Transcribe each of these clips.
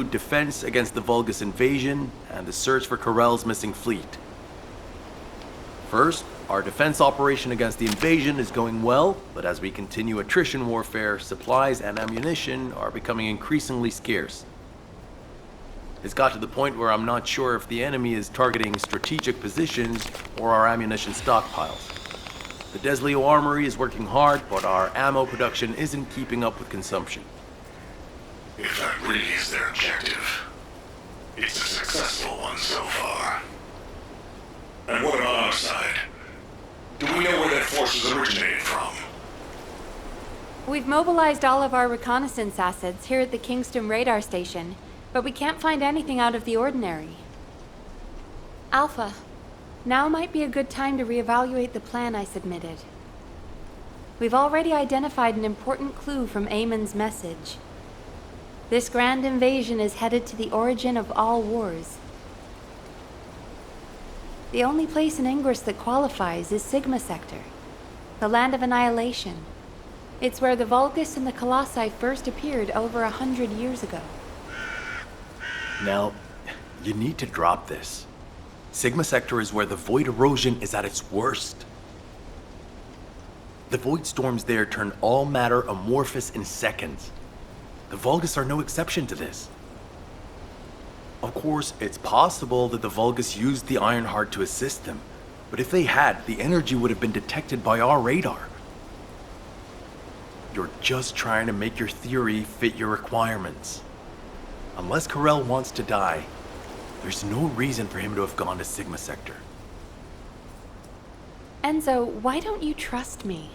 defense against the Vulgus invasion and the search for Corell's missing fleet. First, our defense operation against the invasion is going well, but as we continue attrition warfare, supplies and ammunition are becoming increasingly scarce. It's got to the point where I'm not sure if the enemy is targeting strategic positions or our ammunition stockpiles. The Desleo Armory is working hard, but our ammo production isn't keeping up with consumption. If that really is their objective, it's a successful one so far. And what about our side? Do we know where that force originated from? We've mobilized all of our reconnaissance assets here at the Kingston radar station, but we can't find anything out of the ordinary. Alpha, now might be a good time to reevaluate the plan I submitted. We've already identified an important clue from Amon's message. This grand invasion is headed to the origin of all wars. The only place in Ingress that qualifies is Sigma Sector, the land of annihilation. It's where the Vulgus and the Colossi first appeared over 100 years ago. Nell, you need to drop this. Sigma Sector is where the void erosion is at its worst. The void storms there turn all matter amorphous in seconds. The Vulgus are no exception to this. Of course, it's possible that the Vulgus used the Ironheart to assist them, but if they had, the energy would have been detected by our radar. You're just trying to make your theory fit your requirements. Unless Corell wants to die, there's no reason for him to have gone to Sigma Sector. Enzo, why don't you trust me?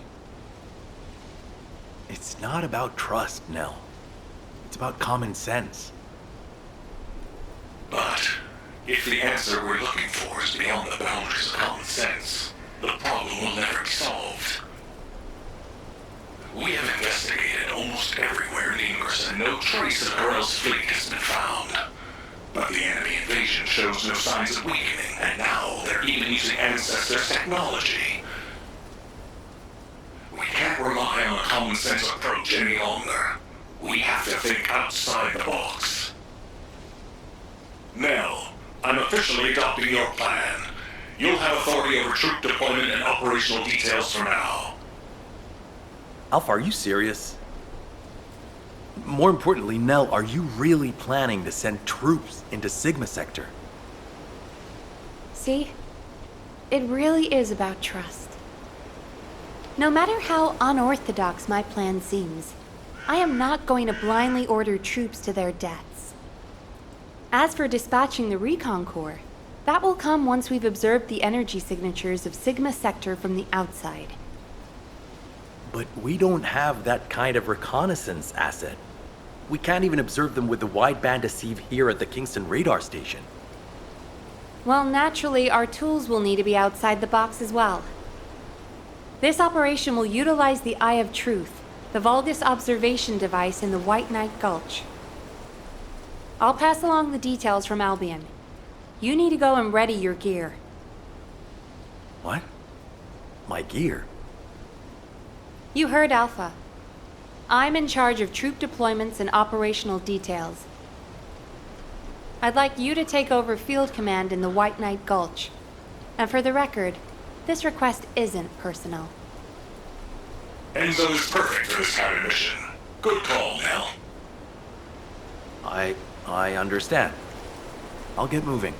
It's not about trust, Nell. It's about common sense. But if the answer we're looking for is beyond the boundaries of common sense, the problem will never be solved. We have investigated almost everywhere in Ingress, and no trace of Corell's fleet has been found. But the enemy invasion shows no signs of weakening, and now they're even using Ancestors' technology. We can't rely on a common sense approach any longer. We have to think outside the box. Nell, I'm officially adopting your plan. You'll have authority over troop deployment and operational details from now. Alpha, are you serious? More importantly, Nell, are you really planning to send troops into Sigma Sector? See? It really is about trust. No matter how unorthodox my plan seems, I am not going to blindly order troops to their deaths. As for dispatching the Recon Corps, that will come once we've observed the energy signatures of Sigma Sector from the outside. But we don't have that kind of reconnaissance asset. We can't even observe them with the wideband deceive here at the Kingston radar station. Well, naturally, our tools will need to be outside the box as well. This operation will utilize the Eye of Truth, the Vulgus observation device in the White Knight Gulch. I'll pass along the details from Albion. You need to go and ready your gear. What? My gear? You heard Alpha. I'm in charge of troop deployments and operational details. I'd like you to take over field command in the White Knight Gulch. And for the record, this request isn't personal. Enzo is perfect for this kind of mission. Good call, Nell. I understand. I'll get moving.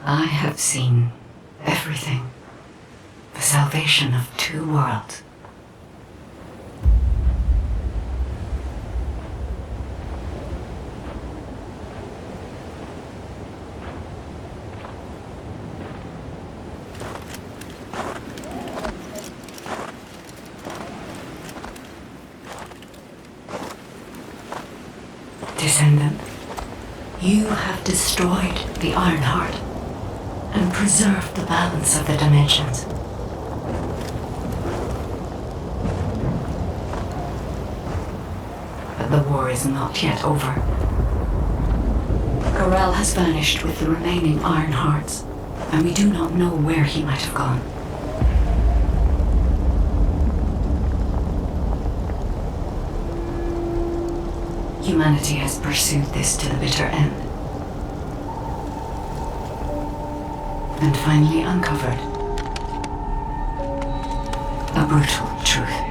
I have seen everything. The salvation of two worlds. Descendant, you have destroyed the Iron Heart and preserved the balance of the dimensions. But the war is not yet over. Corell has vanished with the remaining Iron Hearts, and we do not know where he might have gone. Humanity has pursued this to the bitter end, and finally uncovered a brutal truth.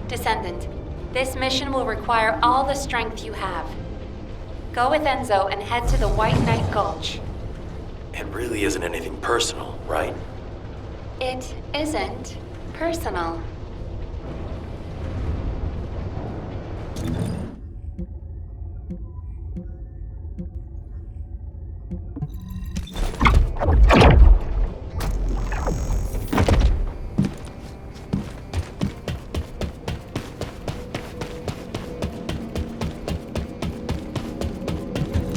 Descendant, this mission will require all the strength you have. Go with Enzo and head to the White Knight Gulch. It really isn't anything personal, right? It isn't personal.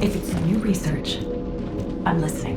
If it's new research, I'm listening.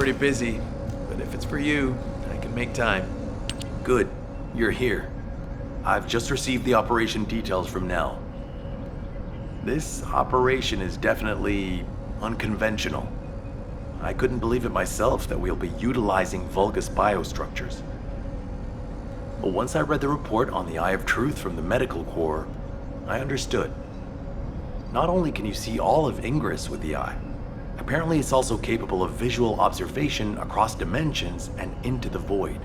pretty busy, but if it's for you, I can make time. Good, you're here. I've just received the operation details from Nell. This operation is definitely unconventional. I couldn't believe it myself that we'll be utilizing Vulgus biostructures. But once I read the report on the Eye of Truth from the Medical Corps, I understood. Not only can you see all of Ingress with the eye, apparently it's also capable of visual observation across dimensions and into the void.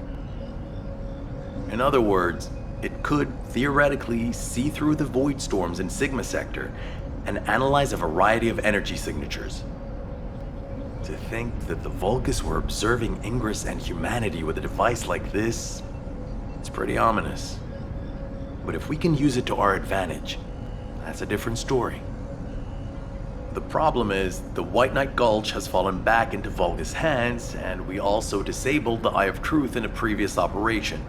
In other words, it could theoretically see through the void storms in Sigma Sector and analyze a variety of energy signatures. To think that the Vulgus were observing Ingress and humanity with a device like this, it's pretty ominous. But if we can use it to our advantage, that's a different story. The problem is, the White Knight Gulch has fallen back into Vulgus hands, and we also disabled the Eye of Truth in a previous operation.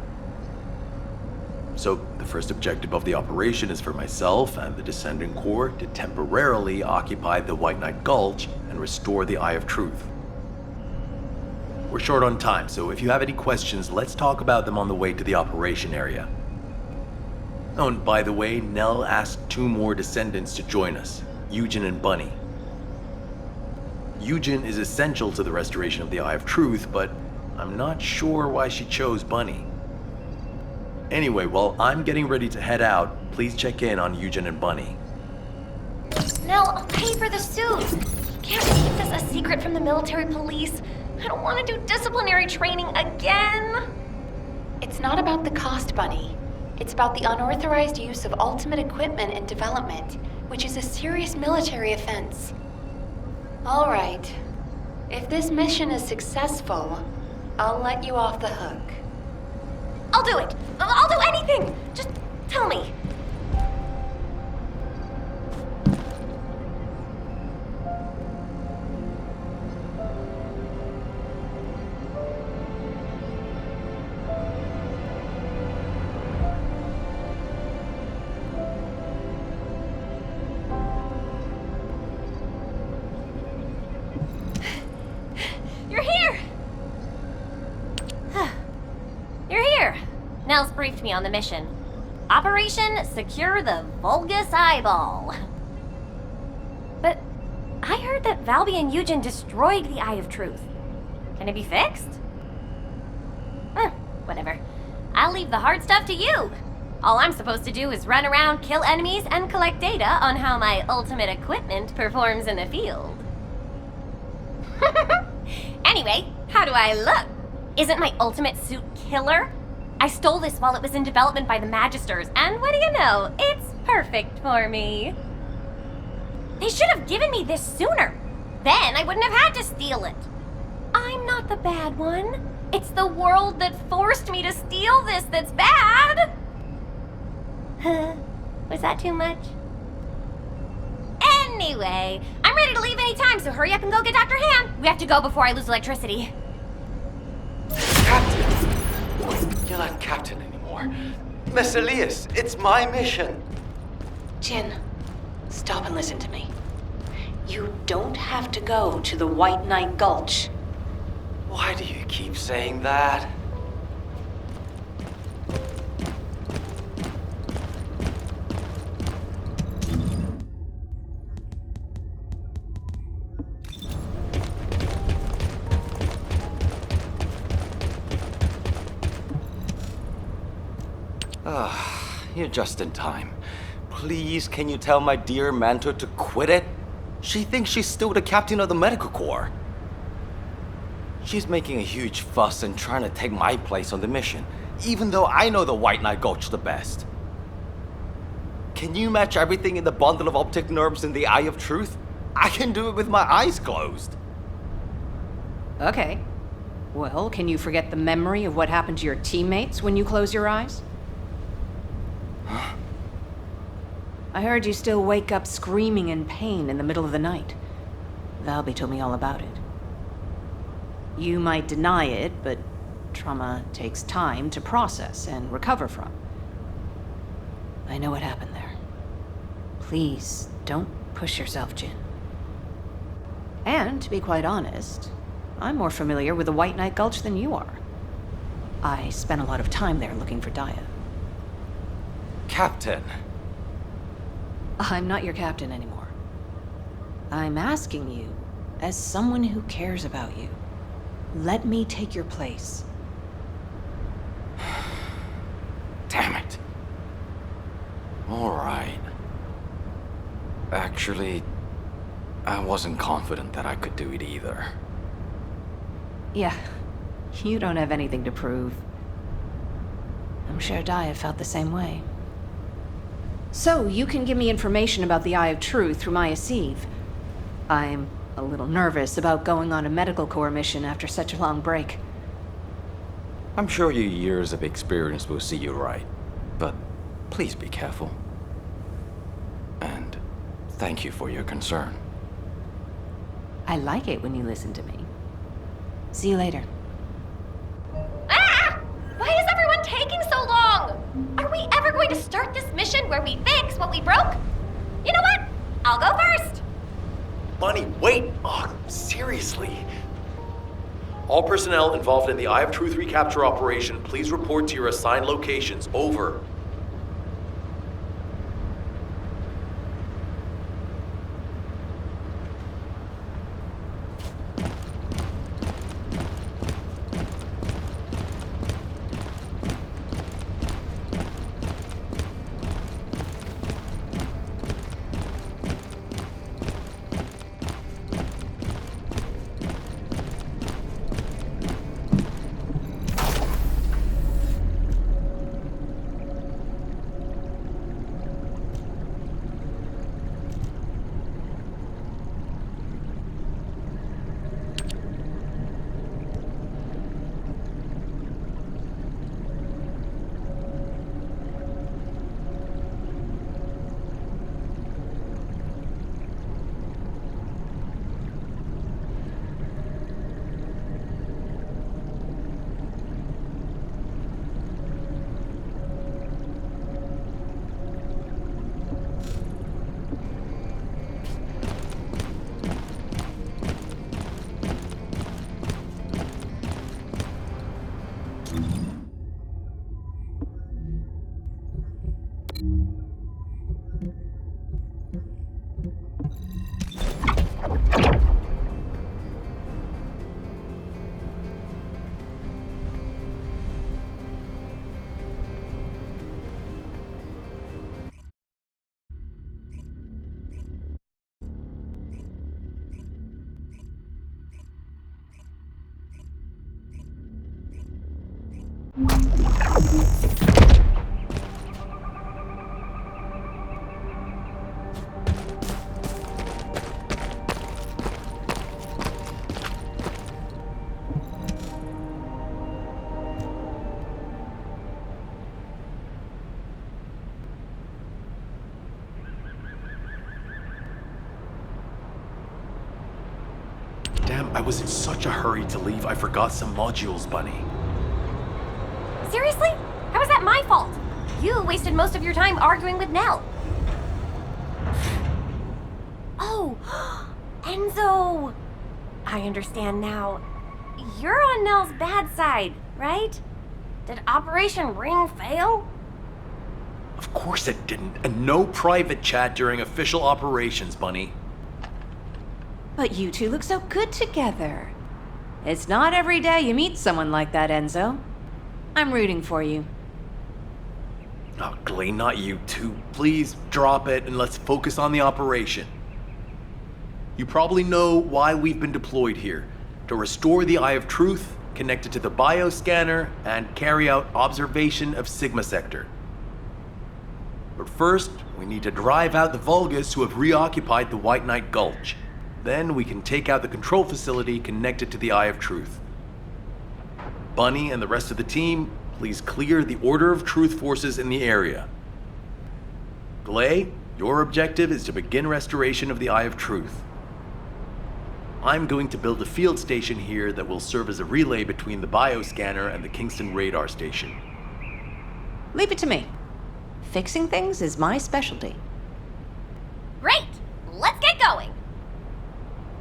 So, the first objective of the operation is for myself and the Descendant Corps to temporarily occupy the White Knight Gulch and restore the Eye of Truth. We're short on time, so if you have any questions, let's talk about them on the way to the operation area. Oh, and by the way, Nell asked 2 more Descendants to join us, Eugen and Bunny. Eugen is essential to the restoration of the Eye of Truth, but I'm not sure why she chose Bunny. Anyway, while I'm getting ready to head out, please check in on Eugen and Bunny. Nell, I'll pay for the suit. Can't we keep this a secret from the military police? I don't want to do disciplinary training again. It's not about the cost, Bunny. It's about the unauthorized use of ultimate equipment and development, which is a serious military offense. All right. If this mission is successful, I'll let you off the hook. I'll do it. I'll do anything. Just tell me. You're here. You're here. Nell's briefed me on the mission. Operation Secure the Vulgus Eyeball. But I heard that Valby and Eugen destroyed the Eye of Truth. Can it be fixed? Whatever. I'll leave the hard stuff to you. All I'm supposed to do is run around, kill enemies, and collect data on how my ultimate equipment performs in the field. Anyway, how do I look? Isn't my ultimate suit killer? I stole this while it was in development by the Magisters, and what do you know? It's perfect for me. They should have given me this sooner. Then I wouldn't have had to steal it. I'm not the bad one. It's the world that forced me to steal this that's bad. Was that too much? Anyway, I'm ready to leave any time, so hurry up and go get Dr. Han. We have to go before I lose electricity. Captain! You're not captain anymore. Miss Elias, it's my mission. Jin, stop and listen to me. You don't have to go to the White Knight Gulch. Why do you keep saying that? You're just in time. Please, can you tell my dear mentor to quit it? She thinks she's still the captain of the Medical Corps. She's making a huge fuss and trying to take my place on the mission, even though I know the White Knight Gulch the best. Can you match everything in the bundle of optic nerves in the Eye of Truth? I can do it with my eyes closed. Okay. Well, can you forget the memory of what happened to your teammates when you close your eyes? I heard you still wake up screaming in pain in the middle of the night. Valby told me all about it. You might deny it, but trauma takes time to process and recover from. I know what happened there. Please, don't push yourself, Jin. And, to be quite honest, I'm more familiar with the White Knight Gulch than you are. I spent a lot of time there looking for Daya. Captain. I'm not your captain anymore. I'm asking you, as someone who cares about you, let me take your place. Damn it. All right. Actually, I wasn't confident that I could do it either. Yeah, you don't have anything to prove. I'm sure Daya felt the same way. So, you can give me information about the Eye of Truth through Maya Sieve. I'm a little nervous about going on a medical corps mission after such a long break. I'm sure your years of experience will see you right, but please be careful. And thank you for your concern. I like it when you listen to me. See you later. Ah! Why is everyone taking so long? Are we ever going to start this mission where we fix what we broke? You know what? I'll go first. Bunny, wait! Oh, seriously. All personnel involved in the Eye of Truth recapture operation, please report to your assigned locations. Over. Damn, I was in such a hurry to leave, I forgot some modules, Bunny. Seriously? How is that my fault? You wasted most of your time arguing with Nell. Oh, Enzo! I understand now. You're on Nell's bad side, right? Did Operation Ring fail? Of course it didn't, and no private chat during official operations, Bunny. But you two look so good together. It's not every day you meet someone like that, Enzo. I'm rooting for you. Oh, Glay, not you two. Please drop it and let's focus on the operation. You probably know why we've been deployed here. To restore the Eye of Truth, connect it to the bioscanner, and carry out observation of Sigma Sector. But first, we need to drive out the Vulgus who have reoccupied the White Knight Gulch. Then we can take out the control facility connected to the Eye of Truth. Bunny and the rest of the team, please clear the Order of Truth forces in the area. Glay, your objective is to begin restoration of the Eye of Truth. I'm going to build a field station here that will serve as a relay between the bioscanner and the Kingston radar station. Leave it to me. Fixing things is my specialty. Great! Let's get going!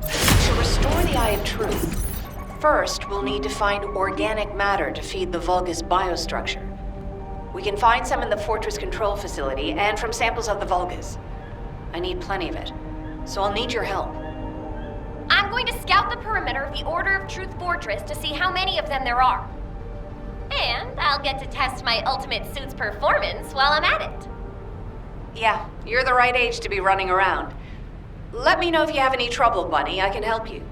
To restore the Eye of Truth, first, we'll need to find organic matter to feed the Vulgus biostructure. We can find some in the Fortress Control Facility and from samples of the Vulgus. I need plenty of it, so I'll need your help. I'm going to scout the perimeter of the Order of Truth Fortress to see how many of them there are. And I'll get to test my ultimate suit's performance while I'm at it. Yeah, you're the right age to be running around. Let me know if you have any trouble, Bunny. I can help you.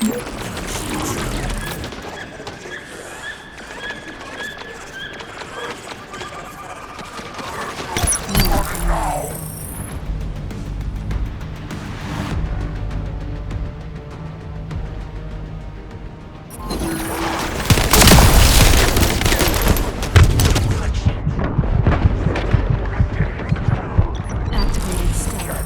Activating stealth.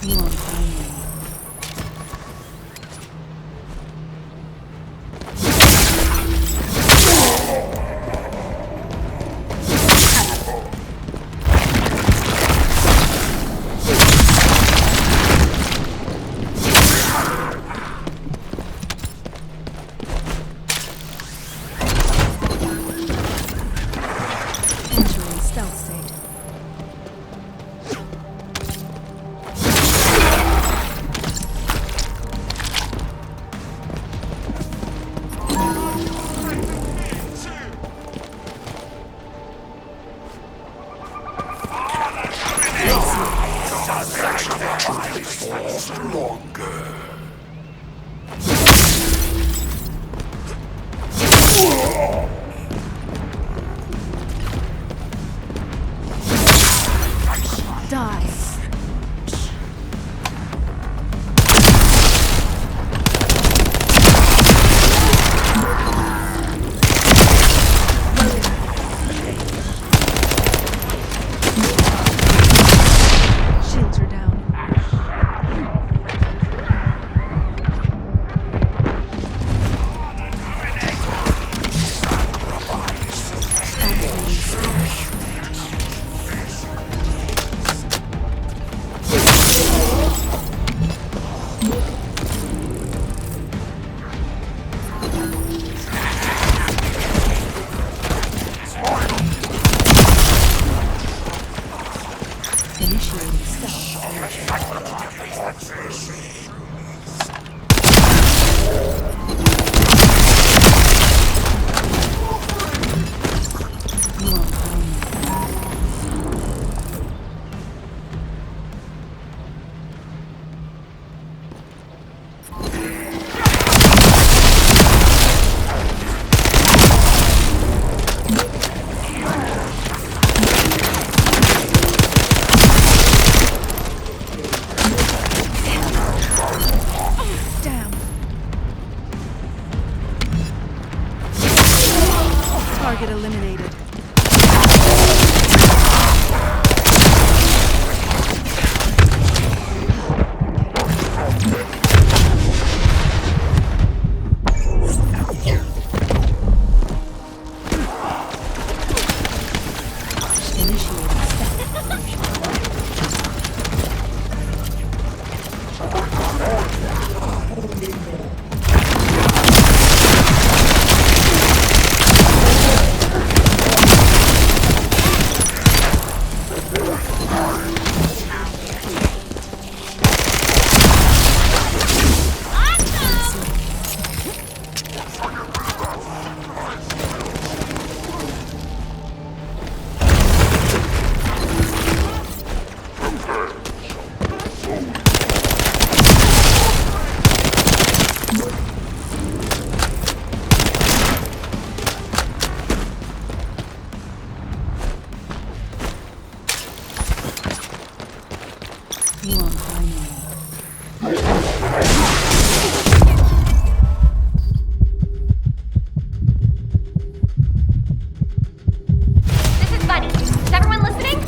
You won't find me. Entering stealth state. Die. Shields are down. Activating stealth. Initiating stealth. You won't find me. Damn. Target eliminated. Initiating stealth. You won't find me. This is Bunny. Is everyone listening?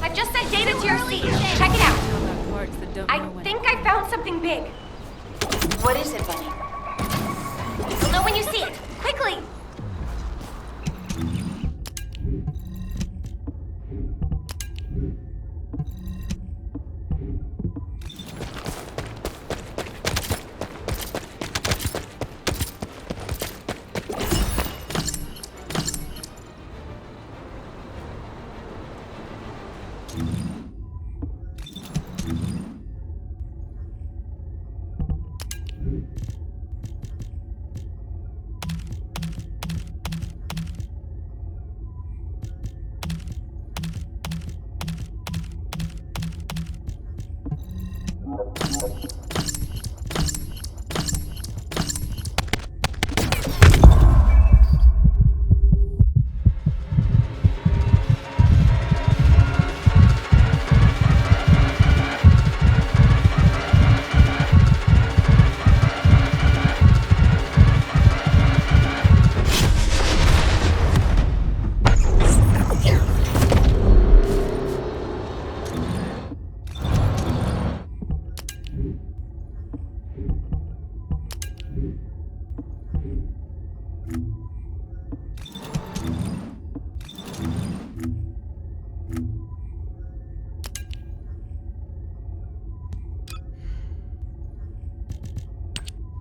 I've just sent data to your seat. Check it out. I think I found something big. What is it, Bunny? You'll know when you see it. Quickly!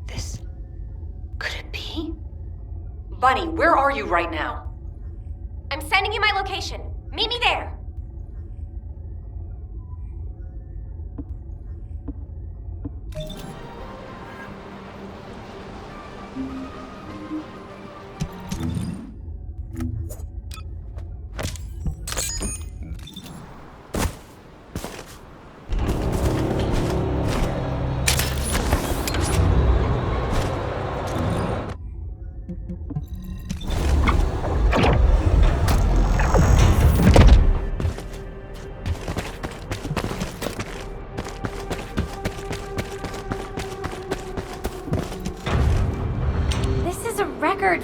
This... could it be? Bunny, where are you right now? I'm sending you my location. Meet me there.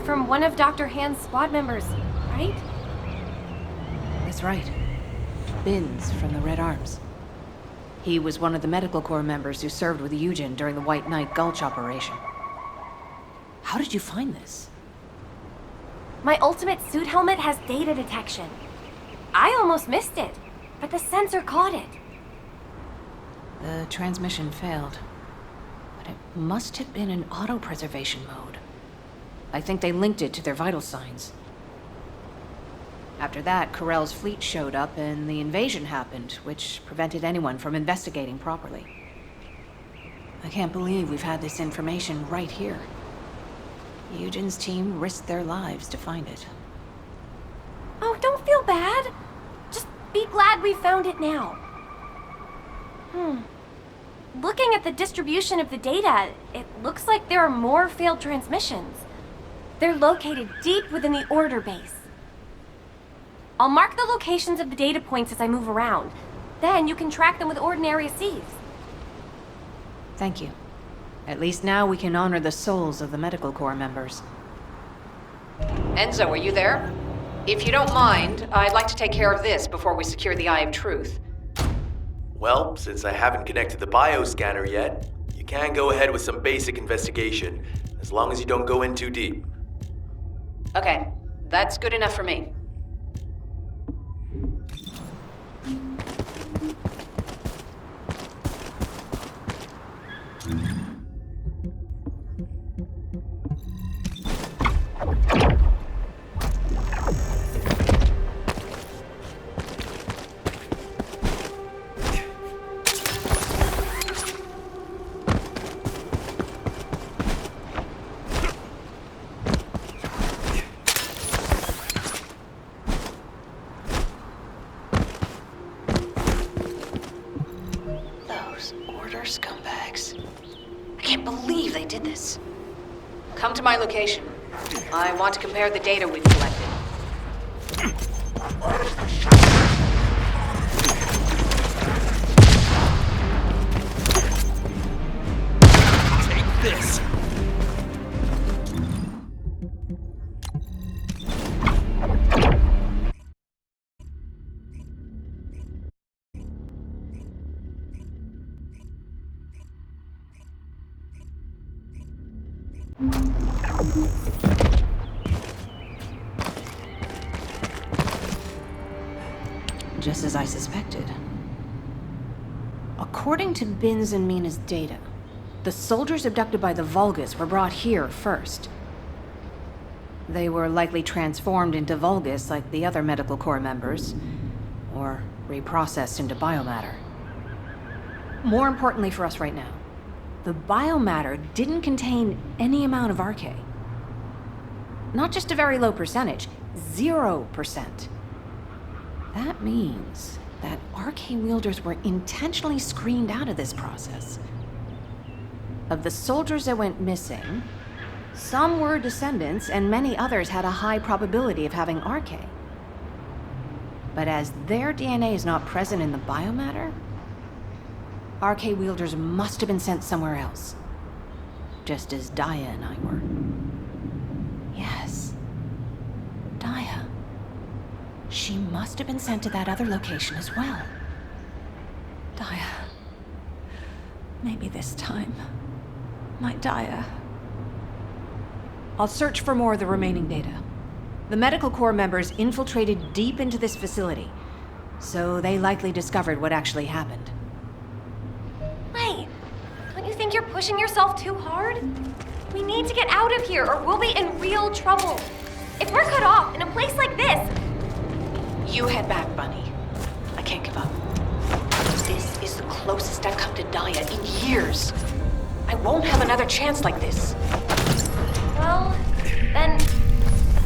From one of Dr. Hand's squad members, right? That's right. Binns from the Red Arms. He was one of the medical corps members who served with Eugen during the White Knight Gulch operation. How did you find this? My ultimate suit helmet has data detection. I almost missed it, but the sensor caught it. The transmission failed, but it must have been in auto-preservation mode. I think they linked it to their vital signs. After that, Corell's fleet showed up and the invasion happened, which prevented anyone from investigating properly. I can't believe we've had this information right here. Eugen's team risked their lives to find it. Oh, don't feel bad. Just be glad we found it now. Looking at the distribution of the data, it looks like there are more failed transmissions. They're located deep within the order base. I'll mark the locations of the data points as I move around. Then you can track them with ordinary sieves. Thank you. At least now we can honor the souls of the medical corps members. Enzo, are you there? If you don't mind, I'd like to take care of this before we secure the Eye of Truth. Well, since I haven't connected the bioscanner yet, you can go ahead with some basic investigation, as long as you don't go in too deep. Okay, that's good enough for me. Scumbags. I can't believe they did this. Come to my location. I want to compare the data we've collected. Take this! Just as I suspected. According to Binns and Mina's data, the soldiers abducted by the Vulgus were brought here first. They were likely transformed into Vulgus like the other medical corps members, or reprocessed into biomatter. More importantly for us right now, the biomatter didn't contain any amount of RK. Not just a very low percentage, 0%. That means that RK wielders were intentionally screened out of this process, Of the soldiers that went missing, some were descendants and many others had a high probability of having RK. But as their DNA is not present in the biomatter, RK wielders must have been sent somewhere else. Just as Daya and I were. Yes. Daya. She must have been sent to that other location as well. Daya. Maybe this time. My Daya. I'll search for more of the remaining data. The Medical Corps members infiltrated deep into this facility, so they likely discovered what actually happened. Wait, don't you think you're pushing yourself too hard? We need to get out of here or we'll be in real trouble. If we're cut off in a place like this... You head back, Bunny. I can't give up. This is the closest I've come to Daya in years. I won't have another chance like this. Well, then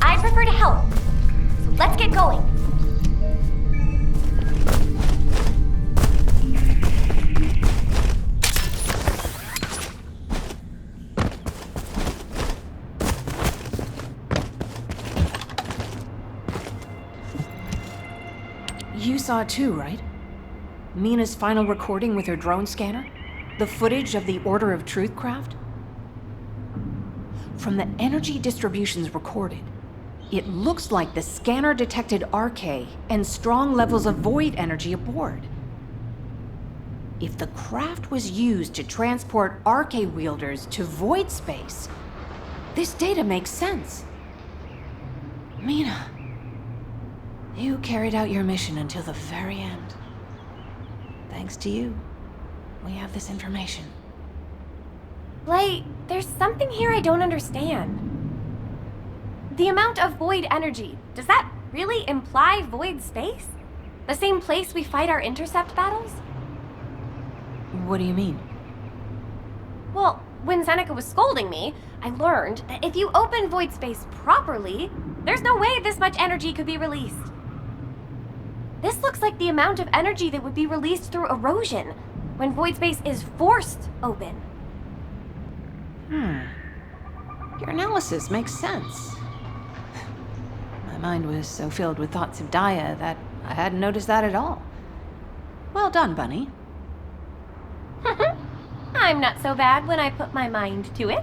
I prefer to help. So let's get going. You saw it too, right? Mina's final recording with her drone scanner? The footage of the Order of Truth craft? From the energy distributions recorded, it looks like the scanner detected RK and strong levels of void energy aboard. If the craft was used to transport RK wielders to void space, this data makes sense. Mina, you carried out your mission until the very end. Thanks to you, we have this information. Blay, there's something here I don't understand. The amount of void energy, does that really imply void space? The same place we fight our intercept battles? What do you mean? Well, when Seneca was scolding me, I learned that if you open void space properly, there's no way this much energy could be released. This looks like the amount of energy that would be released through erosion when void space is forced open. Your analysis makes sense. My mind was so filled with thoughts of Daya that I hadn't noticed that at all. Well done, Bunny. I'm not so bad when I put my mind to it.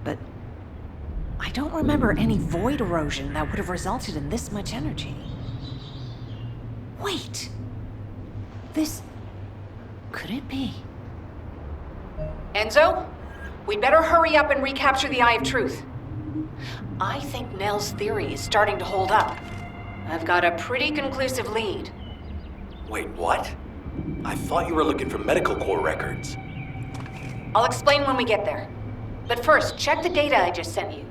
But I don't remember any void erosion that would have resulted in this much energy. Wait! This... could it be? Enzo? We'd better hurry up and recapture the Eye of Truth. I think Nell's theory is starting to hold up. I've got a pretty conclusive lead. Wait, what? I thought you were looking for Medical Corps records. I'll explain when we get there. But first, check the data I just sent you.